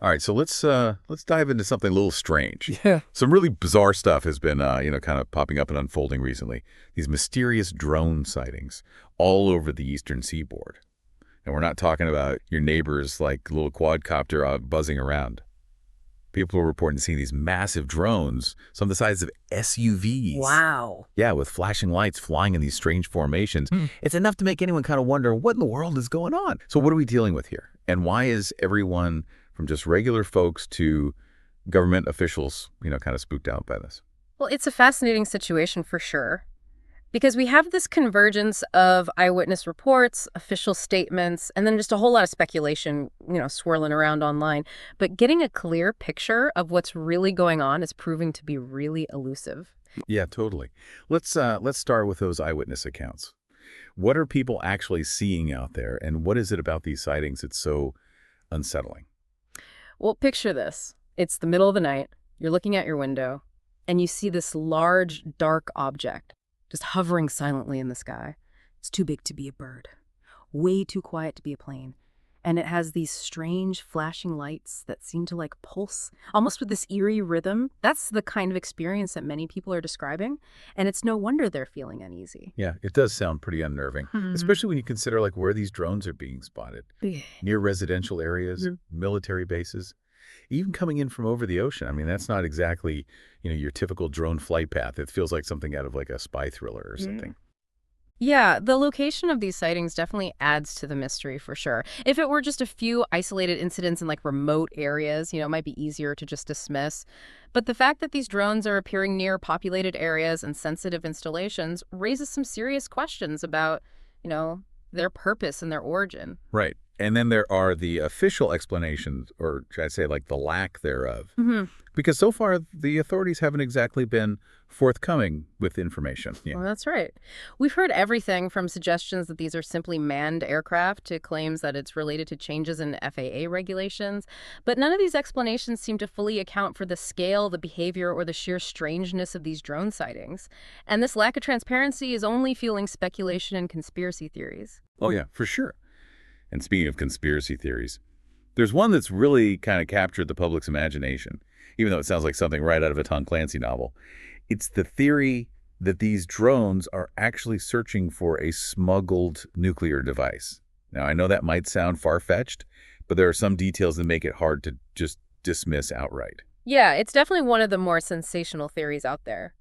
All right, so let's dive into something a little strange. Yeah. Some really bizarre stuff has been, kind of popping up and unfolding recently. These mysterious drone sightings all over the eastern seaboard. And we're not talking about your neighbor's like little quadcopter buzzing around. People are reporting seeing these massive drones, some the size of SUVs. Wow. Yeah, with flashing lights flying in these strange formations. It's enough to make anyone kind of wonder what in the world is going on. So what are we dealing with here? And why is everyone from just regular folks to government officials, kind of spooked out by this? Well, it's a fascinating situation for sure, because we have this convergence of eyewitness reports, official statements, and then just a whole lot of speculation, swirling around online. But getting a clear picture of what's really going on is proving to be really elusive. Yeah, totally. Let's start with those eyewitness accounts. What are people actually seeing out there, and what is it about these sightings that's so unsettling? Well, picture this. It's the middle of the night. You're looking out your window, and you see this large, dark object just hovering silently in the sky. It's too big to be a bird, way too quiet to be a plane. And it has these strange flashing lights that seem to like pulse, almost with this eerie rhythm. That's the kind of experience that many people are describing. And it's no wonder they're feeling uneasy. Yeah, it does sound pretty unnerving, especially when you consider like where these drones are being spotted. Near residential areas, military bases, even coming in from over the ocean. I mean, that's not exactly, your typical drone flight path. It feels like something out of like a spy thriller or something. Yeah, the location of these sightings definitely adds to the mystery for sure. If it were just a few isolated incidents in like remote areas, it might be easier to just dismiss. But the fact that these drones are appearing near populated areas and sensitive installations raises some serious questions about, their purpose and their origin. Right. And then there are the official explanations, or should I say like the lack thereof. Because so far, the authorities haven't exactly been forthcoming with information. Yeah. Well, that's right. We've heard everything from suggestions that these are simply manned aircraft to claims that it's related to changes in FAA regulations. But none of these explanations seem to fully account for the scale, the behavior, or the sheer strangeness of these drone sightings. And this lack of transparency is only fueling speculation and conspiracy theories. Oh, yeah, for sure. And speaking of conspiracy theories, there's one that's really kind of captured the public's imagination, even though it sounds like something right out of a Tom Clancy novel. It's the theory that these drones are actually searching for a smuggled nuclear device. Now, I know that might sound far-fetched, but there are some details that make it hard to just dismiss outright. Yeah, it's definitely one of the more sensational theories out there.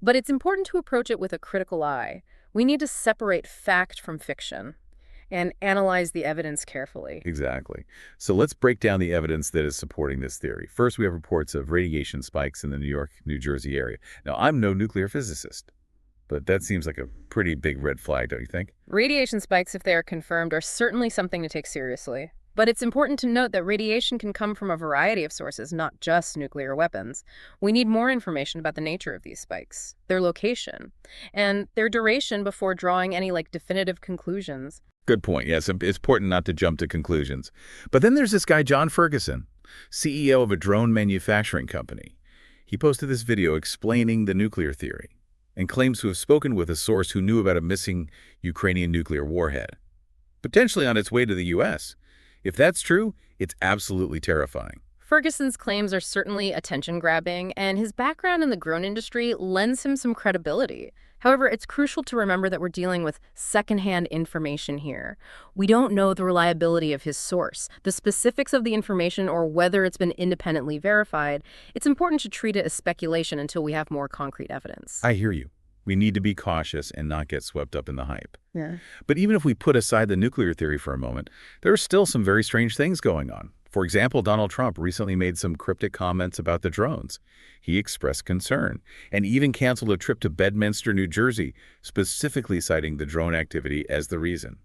But it's important to approach it with a critical eye. We need to separate fact from fiction and analyze the evidence carefully. Exactly. So let's break down the evidence that is supporting this theory. First, we have reports of radiation spikes in the New York, New Jersey area. Now, I'm no nuclear physicist, but that seems like a pretty big red flag, don't you think? Radiation spikes, if they are confirmed, are certainly something to take seriously. But it's important to note that radiation can come from a variety of sources, not just nuclear weapons. We need more information about the nature of these spikes, their location, and their duration before drawing any definitive conclusions. Good point. Yes, it's important not to jump to conclusions. But then there's this guy, John Ferguson, CEO of a drone manufacturing company. He posted this video explaining the nuclear theory and claims to have spoken with a source who knew about a missing Ukrainian nuclear warhead, potentially on its way to the U.S. If that's true, it's absolutely terrifying. Ferguson's claims are certainly attention-grabbing, and his background in the drone industry lends him some credibility. However, it's crucial to remember that we're dealing with secondhand information here. We don't know the reliability of his source, the specifics of the information, or whether it's been independently verified. It's important to treat it as speculation until we have more concrete evidence. I hear you. We need to be cautious and not get swept up in the hype. Yeah. But even if we put aside the nuclear theory for a moment, there are still some very strange things going on. For example, Donald Trump recently made some cryptic comments about the drones. He expressed concern and even canceled a trip to Bedminster, New Jersey, specifically citing the drone activity as the reason.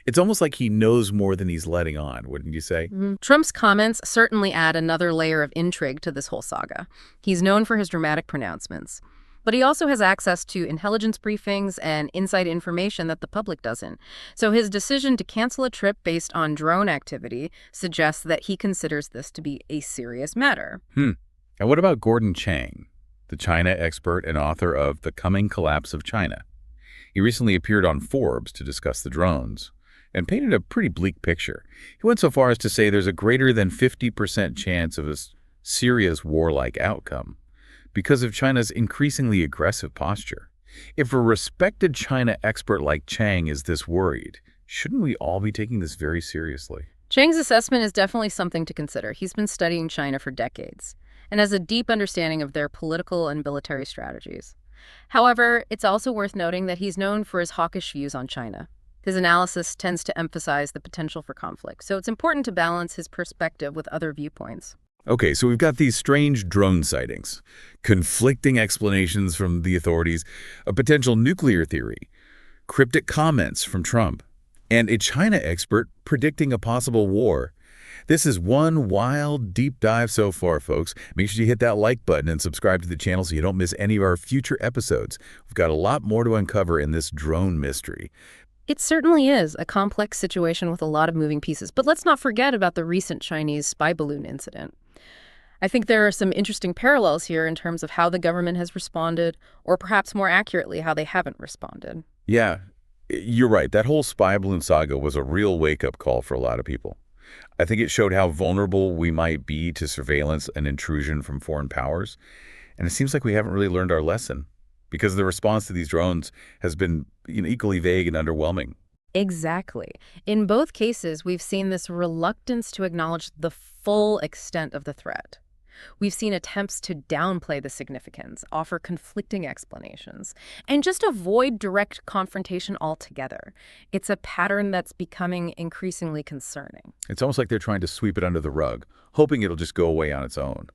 It's almost like he knows more than he's letting on, wouldn't you say? Trump's comments certainly add another layer of intrigue to this whole saga. He's known for his dramatic pronouncements. But he also has access to intelligence briefings and inside information that the public doesn't. So his decision to cancel a trip based on drone activity suggests that he considers this to be a serious matter. And what about Gordon Chang, the China expert and author of The Coming Collapse of China? He recently appeared on Forbes to discuss the drones. and painted a pretty bleak picture. He went so far as to say there's a greater than 50% chance of a serious warlike outcome because of China's increasingly aggressive posture. If a respected China expert like Chang is this worried, shouldn't we all be taking this very seriously? Chang's assessment is definitely something to consider. He's been studying China for decades and has a deep understanding of their political and military strategies. However, it's also worth noting that he's known for his hawkish views on China. His analysis tends to emphasize the potential for conflict, so it's important to balance his perspective with other viewpoints. Okay, so we've got these strange drone sightings, conflicting explanations from the authorities, a potential nuclear theory, cryptic comments from Trump, and a China expert predicting a possible war. This is one wild, deep dive so far, folks. Make sure you hit that like button and subscribe to the channel so you don't miss any of our future episodes. We've got a lot more to uncover in this drone mystery. It certainly is a complex situation with a lot of moving pieces, but let's not forget about the recent Chinese spy balloon incident. I think there are some interesting parallels here in terms of how the government has responded, or perhaps more accurately, how they haven't responded. Yeah, you're right. That whole spy balloon saga was a real wake-up call for a lot of people. I think it showed how vulnerable we might be to surveillance and intrusion from foreign powers. And it seems like we haven't really learned our lesson because the response to these drones has been equally vague and underwhelming. Exactly. In both cases, we've seen this reluctance to acknowledge the full extent of the threat. We've seen attempts to downplay the significance, offer conflicting explanations, and just avoid direct confrontation altogether. It's a pattern that's becoming increasingly concerning. It's almost like they're trying to sweep it under the rug, hoping it'll just go away on its own.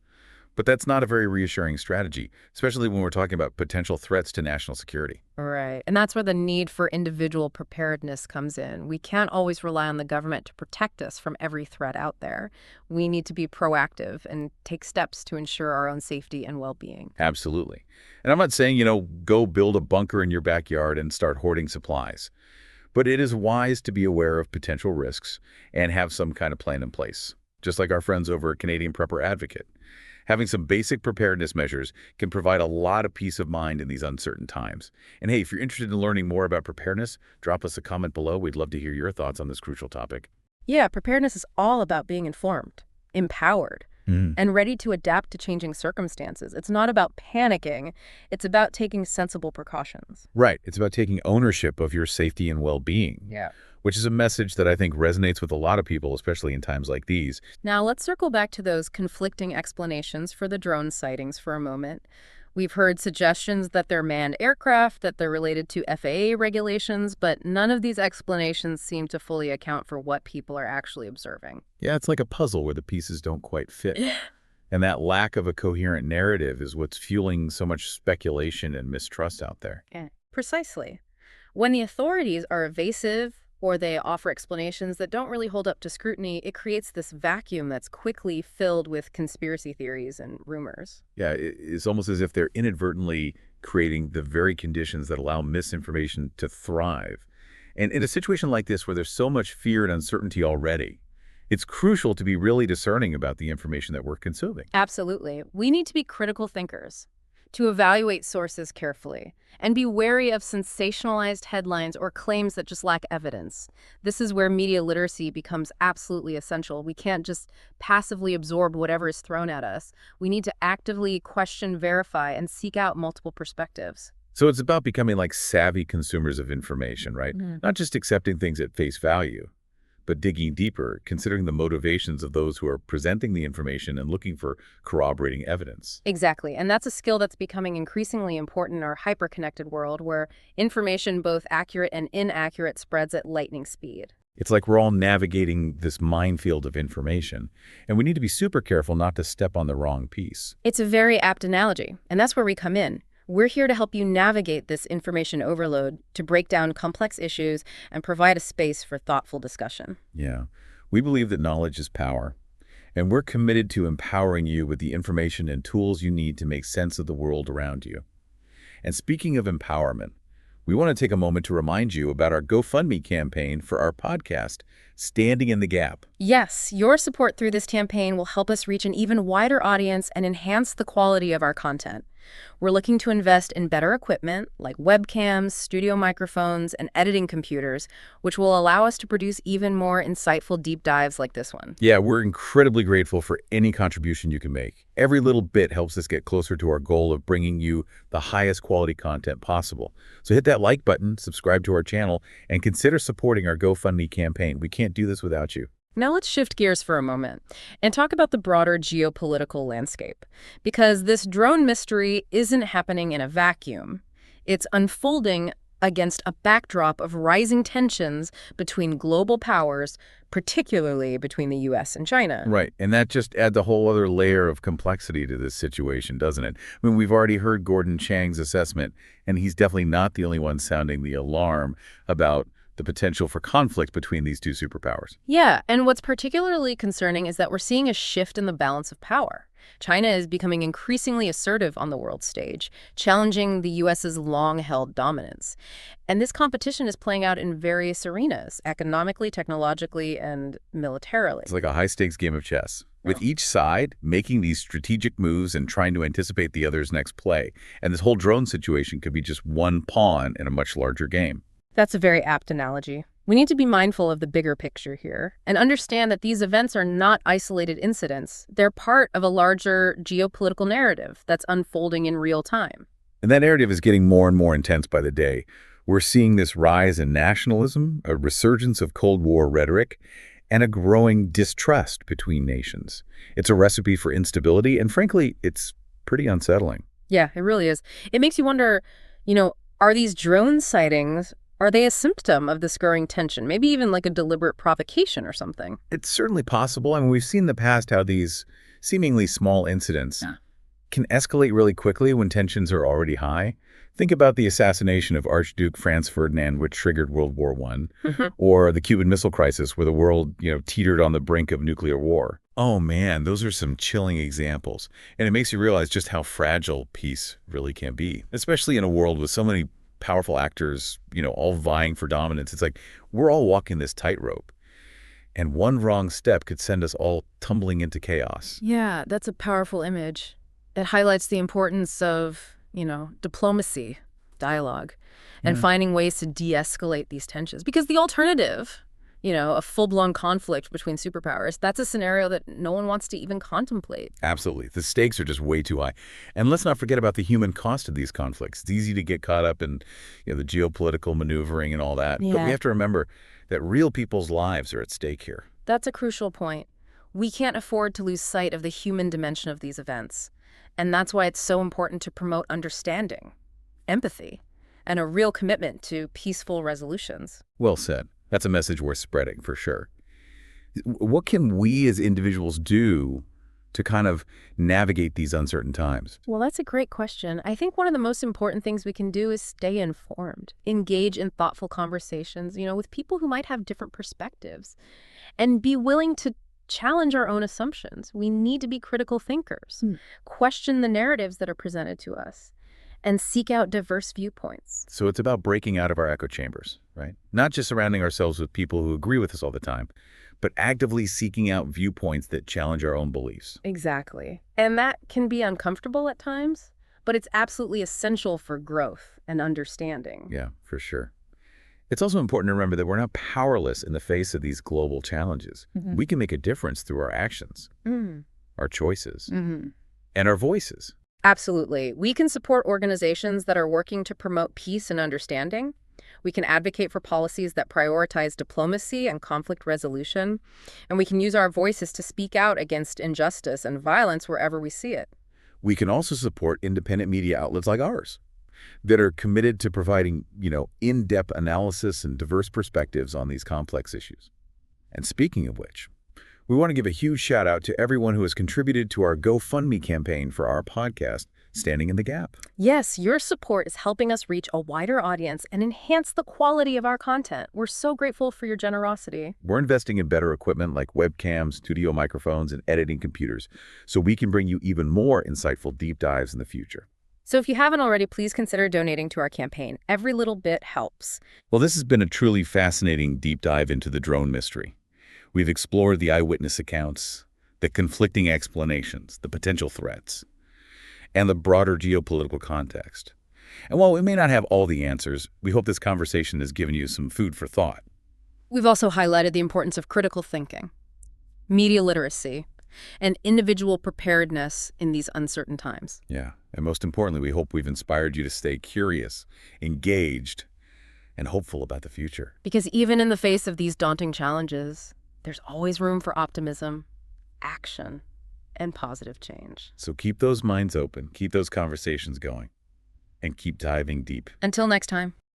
But that's not a very reassuring strategy, especially when we're talking about potential threats to national security. Right. And that's where the need for individual preparedness comes in. We can't always rely on the government to protect us from every threat out there. We need to be proactive and take steps to ensure our own safety and well-being. Absolutely. And I'm not saying, go build a bunker in your backyard and start hoarding supplies. But it is wise to be aware of potential risks and have some kind of plan in place, just like our friends over at Canadian Prepper Advocate. Having some basic preparedness measures can provide a lot of peace of mind in these uncertain times. And hey, if you're interested in learning more about preparedness, drop us a comment below. We'd love to hear your thoughts on this crucial topic. Yeah, preparedness is all about being informed, empowered, and ready to adapt to changing circumstances. It's not about panicking. It's about taking sensible precautions. Right. It's about taking ownership of your safety and well-being. Yeah. Which is a message that I think resonates with a lot of people, especially in times like these. Now, let's circle back to those conflicting explanations for the drone sightings for a moment. We've heard suggestions that they're manned aircraft, that they're related to FAA regulations, but none of these explanations seem to fully account for what people are actually observing. Yeah, it's like a puzzle where the pieces don't quite fit. And that lack of a coherent narrative is what's fueling so much speculation and mistrust out there. Yeah, precisely. When the authorities are evasive, or they offer explanations that don't really hold up to scrutiny, it creates this vacuum that's quickly filled with conspiracy theories and rumors. Yeah, it's almost as if they're inadvertently creating the very conditions that allow misinformation to thrive. And in a situation like this where there's so much fear and uncertainty already, it's crucial to be really discerning about the information that we're consuming. Absolutely. We need to be critical thinkers, to evaluate sources carefully, and be wary of sensationalized headlines or claims that just lack evidence. This is where media literacy becomes absolutely essential. We can't just passively absorb whatever is thrown at us. We need to actively question, verify, and seek out multiple perspectives. So it's about becoming like savvy consumers of information, right? Not just accepting things at face value, but digging deeper, considering the motivations of those who are presenting the information and looking for corroborating evidence. Exactly. And that's a skill that's becoming increasingly important in our hyper-connected world where information, both accurate and inaccurate, spreads at lightning speed. It's like we're all navigating this minefield of information, and we need to be super careful not to step on the wrong piece. It's a very apt analogy, and that's where we come in. We're here to help you navigate this information overload, to break down complex issues and provide a space for thoughtful discussion. Yeah, we believe that knowledge is power, and we're committed to empowering you with the information and tools you need to make sense of the world around you. And speaking of empowerment, we want to take a moment to remind you about our GoFundMe campaign for our podcast, Standing in the Gap. Yes, your support through this campaign will help us reach an even wider audience and enhance the quality of our content. We're looking to invest in better equipment like webcams, studio microphones, and editing computers, which will allow us to produce even more insightful deep dives like this one. Yeah, we're incredibly grateful for any contribution you can make. Every little bit helps us get closer to our goal of bringing you the highest quality content possible. So hit that like button, subscribe to our channel, and consider supporting our GoFundMe campaign. We can't do this without you. Now let's shift gears for a moment and talk about the broader geopolitical landscape, because this drone mystery isn't happening in a vacuum. It's unfolding against a backdrop of rising tensions between global powers, particularly between the US and China. Right, and that just adds a whole other layer of complexity to this situation, doesn't it? I mean, we've already heard Gordon Chang's assessment, and he's definitely not the only one sounding the alarm about the potential for conflict between these two superpowers. Yeah, and what's particularly concerning is that we're seeing a shift in the balance of power. China is becoming increasingly assertive on the world stage, challenging the US's long-held dominance. And this competition is playing out in various arenas, economically, technologically, and militarily. It's like a high-stakes game of chess, with each side making these strategic moves and trying to anticipate the other's next play. And this whole drone situation could be just one pawn in a much larger game. That's a very apt analogy. We need to be mindful of the bigger picture here and understand that these events are not isolated incidents. They're part of a larger geopolitical narrative that's unfolding in real time. And that narrative is getting more and more intense by the day. We're seeing this rise in nationalism, a resurgence of Cold War rhetoric, and a growing distrust between nations. It's a recipe for instability, and frankly, it's pretty unsettling. Yeah, it really is. It makes you wonder, are these drone sightings, are they a symptom of this growing tension? Maybe even like a deliberate provocation or something? It's certainly possible. I mean, we've seen in the past how these seemingly small incidents can escalate really quickly when tensions are already high. Think about the assassination of Archduke Franz Ferdinand, which triggered World War I, or the Cuban Missile Crisis, where the world, teetered on the brink of nuclear war. Oh man, those are some chilling examples. And it makes you realize just how fragile peace really can be, especially in a world with so many powerful actors, all vying for dominance. It's like we're all walking this tightrope, and one wrong step could send us all tumbling into chaos. Yeah, that's a powerful image. It highlights the importance of, diplomacy, dialogue, and finding ways to de-escalate these tensions. Because the alternative, a full-blown conflict between superpowers, that's a scenario that no one wants to even contemplate. Absolutely. The stakes are just way too high. And let's not forget about the human cost of these conflicts. It's easy to get caught up in the geopolitical maneuvering and all that. Yeah. But we have to remember that real people's lives are at stake here. That's a crucial point. We can't afford to lose sight of the human dimension of these events. And that's why it's so important to promote understanding, empathy, and a real commitment to peaceful resolutions. Well said. That's a message worth spreading, for sure. What can we as individuals do to kind of navigate these uncertain times? Well, that's a great question. I think one of the most important things we can do is stay informed, engage in thoughtful conversations, with people who might have different perspectives, and be willing to challenge our own assumptions. We need to be critical thinkers, question the narratives that are presented to us, and seek out diverse viewpoints. So it's about breaking out of our echo chambers, right? Not just surrounding ourselves with people who agree with us all the time, but actively seeking out viewpoints that challenge our own beliefs. Exactly. And that can be uncomfortable at times, but it's absolutely essential for growth and understanding. Yeah, for sure. It's also important to remember that we're not powerless in the face of these global challenges. We can make a difference through our actions, our choices, and our voices. Absolutely. We can support organizations that are working to promote peace and understanding. We can advocate for policies that prioritize diplomacy and conflict resolution. And we can use our voices to speak out against injustice and violence wherever we see it. We can also support independent media outlets like ours that are committed to providing, in-depth analysis and diverse perspectives on these complex issues. And speaking of which, we want to give a huge shout out to everyone who has contributed to our GoFundMe campaign for our podcast, Standing in the Gap. Yes, your support is helping us reach a wider audience and enhance the quality of our content. We're so grateful for your generosity. We're investing in better equipment like webcams, studio microphones, and editing computers, so we can bring you even more insightful deep dives in the future. So if you haven't already, please consider donating to our campaign. Every little bit helps. Well, this has been a truly fascinating deep dive into the drone mystery. We've explored the eyewitness accounts, the conflicting explanations, the potential threats. and the broader geopolitical context. And while we may not have all the answers, we hope this conversation has given you some food for thought. We've also highlighted the importance of critical thinking, media literacy, and individual preparedness in these uncertain times. Yeah, and most importantly, we hope we've inspired you to stay curious, engaged, and hopeful about the future. Because even in the face of these daunting challenges, there's always room for optimism, action, and positive change. So keep those minds open, keep those conversations going, and keep diving deep. Until next time.